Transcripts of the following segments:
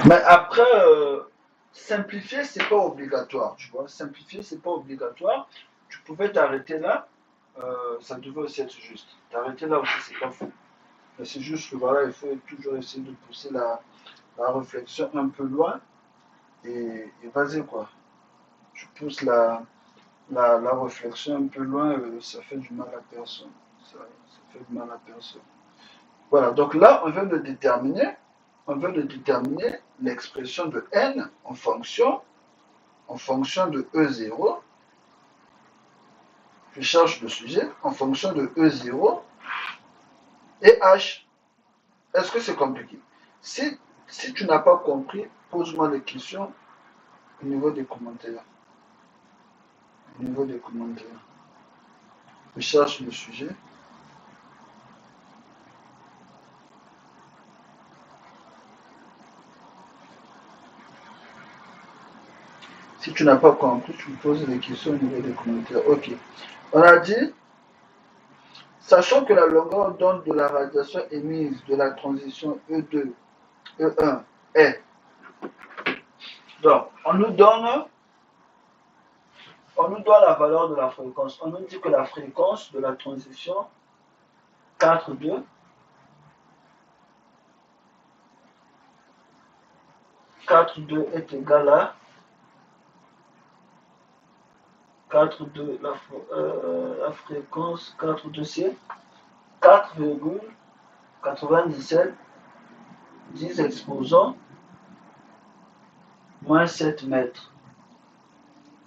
Mais après, simplifier, c'est pas obligatoire, tu vois. Simplifier, c'est pas obligatoire. Tu pouvais t'arrêter là, ça devait aussi être juste. T'arrêter là aussi, c'est pas faux. Mais c'est juste que voilà, il faut toujours essayer de pousser la réflexion un peu loin et vas-y quoi. Tu pousses la réflexion un peu loin, ça fait du mal à personne. Ça fait du mal à personne. Voilà, donc là, on vient de déterminer l'expression de n en fonction de E0. Je cherche le sujet en fonction de E0 et H. Est-ce que c'est compliqué? Si, si tu n'as pas compris, pose-moi des questions au niveau des commentaires. Au niveau des commentaires. Je cherche le sujet. Si tu n'as pas compris, tu me poses des questions au niveau des commentaires. Ok. On a dit, sachant que la longueur d'onde de la radiation émise de la transition E2, E1 est. Donc, on nous donne la valeur de la fréquence. On nous dit que la fréquence de la transition 4,2 4,2 est égal à 4,2 la fréquence 4,2 c'est 4,97 10 exposants moins 7 mètres.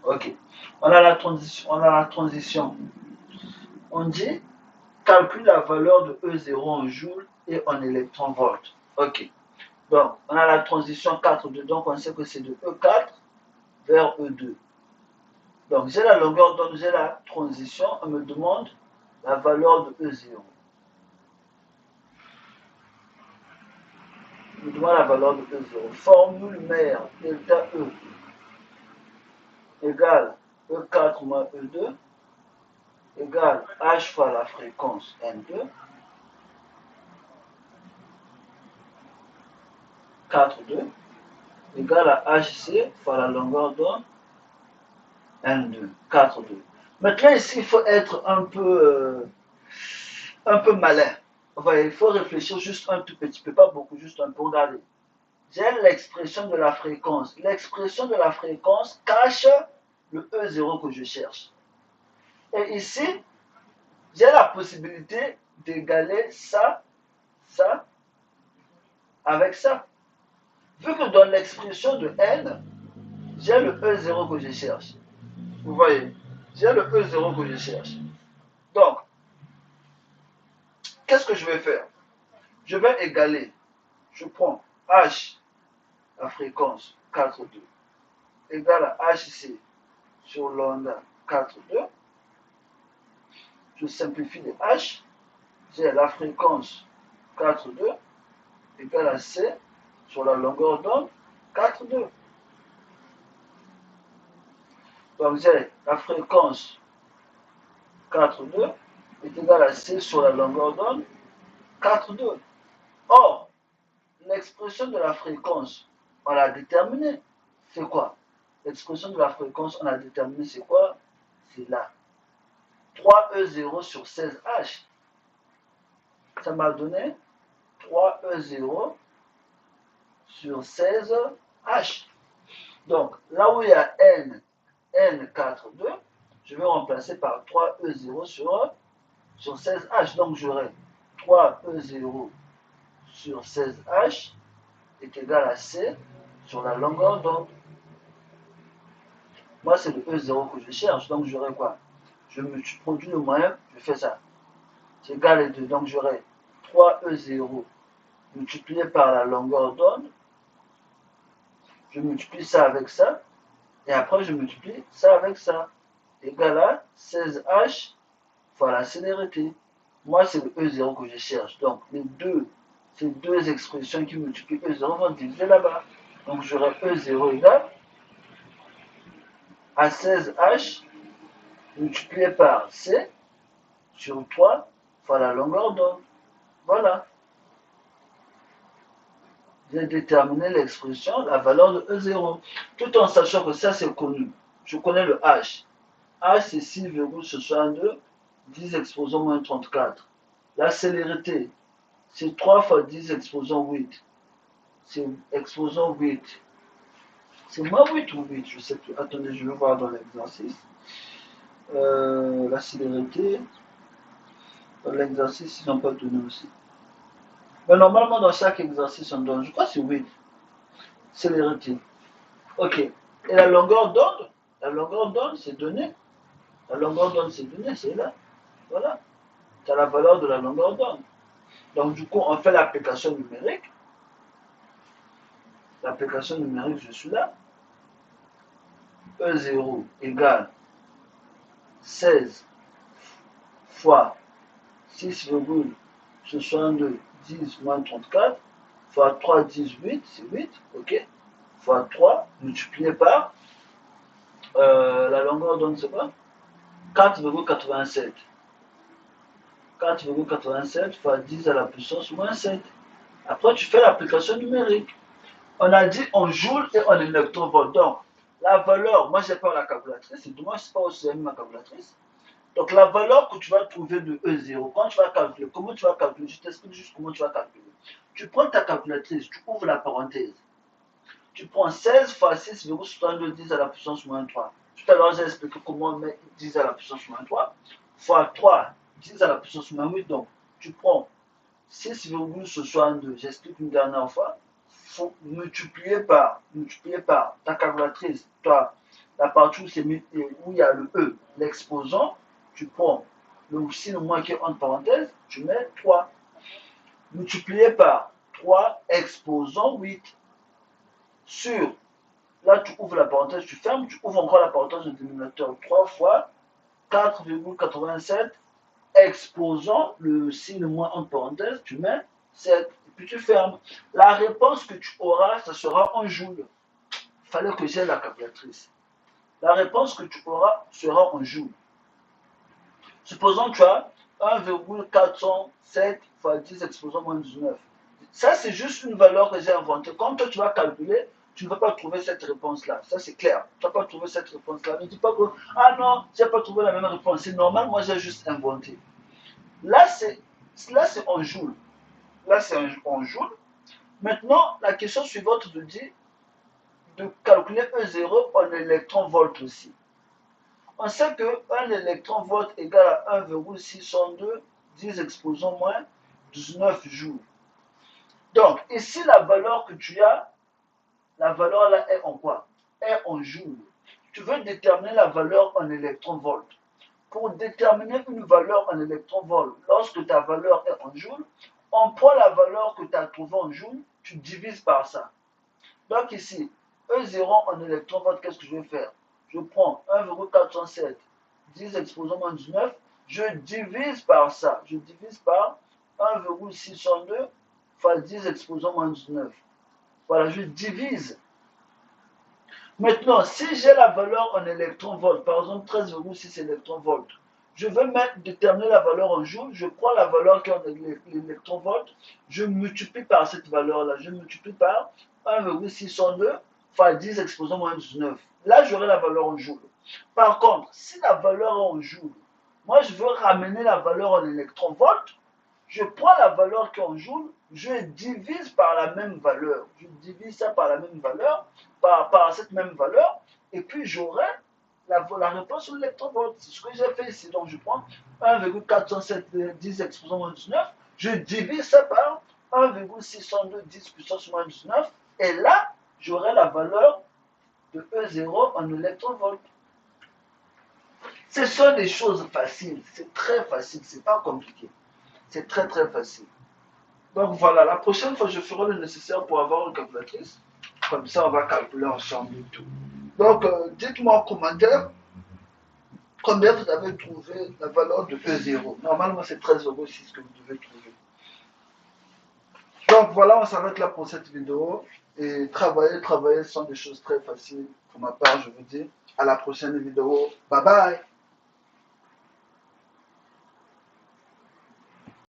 Ok. On a la transition. On dit calcule la valeur de E0 en joules et en électronvolts. Ok. Donc, on a la transition 4,2. Donc, on sait que c'est de E4 vers E2. Donc, j'ai la longueur d'onde, j'ai la transition. On me demande la valeur de E0. On me demande la valeur de E0. Formule mère delta E égale E4 moins E2 égale H fois la fréquence N2, 4,2 égale à HC fois la longueur d'onde N2, 4,2. Maintenant ici, il faut être un peu malin. Enfin, il faut réfléchir juste un tout petit peu, pas beaucoup, juste un peu. Regardez. J'ai l'expression de la fréquence. L'expression de la fréquence cache le E0 que je cherche. Et ici, j'ai la possibilité d'égaler ça, ça, avec ça. Vu que dans l'expression de n, j'ai le E0 que je cherche. Vous voyez? J'ai le E0 que je cherche. Donc, qu'est-ce que je vais faire? Je vais égaler. Je prends H, la fréquence 4,2, égale à HC sur lambda 4,2. Je simplifie les H. J'ai la fréquence 4,2 égale à C sur la longueur d'onde 4,2. Donc j'ai la fréquence 4,2 est égale à C sur la longueur d'onde 4,2. Or, l'expression de la fréquence, on l'a déterminée. C'est quoi? L'expression de la fréquence, on a déterminé c'est quoi? C'est là. 3E0 sur 16H. Ça m'a donné 3E0 sur 16H. Donc, là où il y a N4,2, je vais remplacer par 3E0 sur 16H. Donc, j'aurai 3E0 sur 16H est égal à C sur la longueur d'onde. Moi, c'est le E0 que je cherche. Donc, j'aurai quoi? Je produis le moyen, je fais ça. C'est égal à 2. Donc, j'aurai 3E0 multiplié par la longueur d'onde. Je multiplie ça avec ça. Et après, je multiplie ça avec ça. Égal à 16H fois la célérité. Moi, c'est le E0 que je cherche. Donc, ces deux expressions qui multiplient E0 vont diviser là-bas. Donc, j'aurai E0 égale à 16H multiplié par C sur 3 fois la longueur d'onde. Voilà. j'ai déterminé l'expression, la valeur de E0. Tout en sachant que ça, c'est connu. Je connais le H. H, c'est 6,62, 10 exposant moins 34. La célérité, c'est 3 fois 10 exposant 8. C'est exposant 8. C'est moins 8 ou 8, je sais plus. Attendez, je vais voir dans l'exercice. La célérité, dans l'exercice, ils n'ont pas donné aussi. Mais normalement, dans chaque exercice, on donne, je crois que c'est 8. Célérité. Ok. Et la longueur d'onde, c'est donné. La longueur d'onde, c'est donné, c'est là. Voilà. Tu as la valeur de la longueur d'onde. Donc, du coup, on fait l'application numérique. L'application numérique, je suis là. E0 égale 16 fois 6,62 10 moins 34 fois 3, 18, c'est 8, ok, fois 3 multiplié par la longueur d'onde, c'est quoi? 4,87. 4,87 fois 10 à la puissance moins 7. Après, tu fais l'application numérique. On a dit en joules et en électronvolts. Donc, la valeur, moi j'ai pas la calculatrice, c'est dommage, c'est pas aussi ma calculatrice. Donc, la valeur que tu vas trouver de E0, quand tu vas calculer, comment tu vas calculer? Je t'explique juste comment tu vas calculer. Tu prends ta calculatrice, tu ouvres la parenthèse. Tu prends 16 fois 6,62 10 à la puissance moins 3. Tout à l'heure, j'ai expliqué comment mettre 10 à la puissance moins 3 fois 3, 10 à la puissance moins 8. Donc, tu prends 6,62, j'explique une dernière fois, faut multiplier par ta calculatrice, toi, la partie où il y a le E, l'exposant, tu prends le signe moins qui est entre parenthèses, tu mets 3. Multiplié par 3 exposant 8 sur, là tu ouvres la parenthèse, tu fermes, tu ouvres encore la parenthèse du dénominateur 3 fois 4,87 exposant le signe moins entre parenthèses, tu mets 7, et puis tu fermes. La réponse que tu auras, ça sera en joules. Il fallait que j'aie la calculatrice. La réponse que tu auras sera en joules. Supposons que tu as 1,407 fois 10 exposant moins 19. Ça, c'est juste une valeur que j'ai inventée. Quand toi, tu vas calculer, tu ne vas pas trouver cette réponse-là. Ça, c'est clair. Tu ne vas pas trouver cette réponse-là. Ne dis pas que, ah non, je n'ai pas trouvé la même réponse. C'est normal, moi, j'ai juste inventé. Là, c'est en joule. Là, c'est en joule. Maintenant, la question suivante te dit de calculer E0 en électron-volt aussi. On sait qu'un électron-volt égale à 1,602 10 exposant moins 19 joules. Donc, ici, la valeur que tu as, la valeur là est en quoi? Est en joules. Tu veux déterminer la valeur en électron-volt. Pour déterminer une valeur en électron-volt, lorsque ta valeur est en joules, on prend la valeur que tu as trouvée en joules, tu divises par ça. Donc ici, E0 en électron-volt, qu'est-ce que je vais faire? Je prends 1,407, 10 exposant moins 19, je divise par ça. Je divise par 1,602 fois 10 exposant moins 19. Voilà, je divise. Maintenant, si j'ai la valeur en électron-volt, par exemple 13,6 électron-volt, je veux déterminer la valeur en joules, je prends la valeur qui est en électron-volt, je multiplie par cette valeur-là, je multiplie par 1,602 fois 10 exposant moins 19. Là, j'aurai la valeur en joules. Par contre, si la valeur est en joules, moi je veux ramener la valeur en électron-volt, je prends la valeur qui est en joules, je divise par la même valeur. Je divise ça par la même valeur, par cette même valeur, et puis j'aurai la réponse sur l'électron-volt. C'est ce que j'ai fait ici. Donc je prends 1,470 exposant moins 19, je divise ça par 1,602 10 puissance moins 19, et là, j'aurai la valeur de E0 en électron-volt. Ce sont des choses faciles, c'est très facile, c'est pas compliqué. C'est très très facile. Donc voilà, la prochaine fois, je ferai le nécessaire pour avoir une calculatrice. Comme ça, on va calculer ensemble et tout. Donc, dites-moi en commentaire combien vous avez trouvé la valeur de E0. Normalement, c'est 13,6 que vous devez trouver. Donc voilà, on s'arrête là pour cette vidéo. Et travailler sont des choses très faciles. Pour ma part, je vous dis à la prochaine vidéo. Bye bye.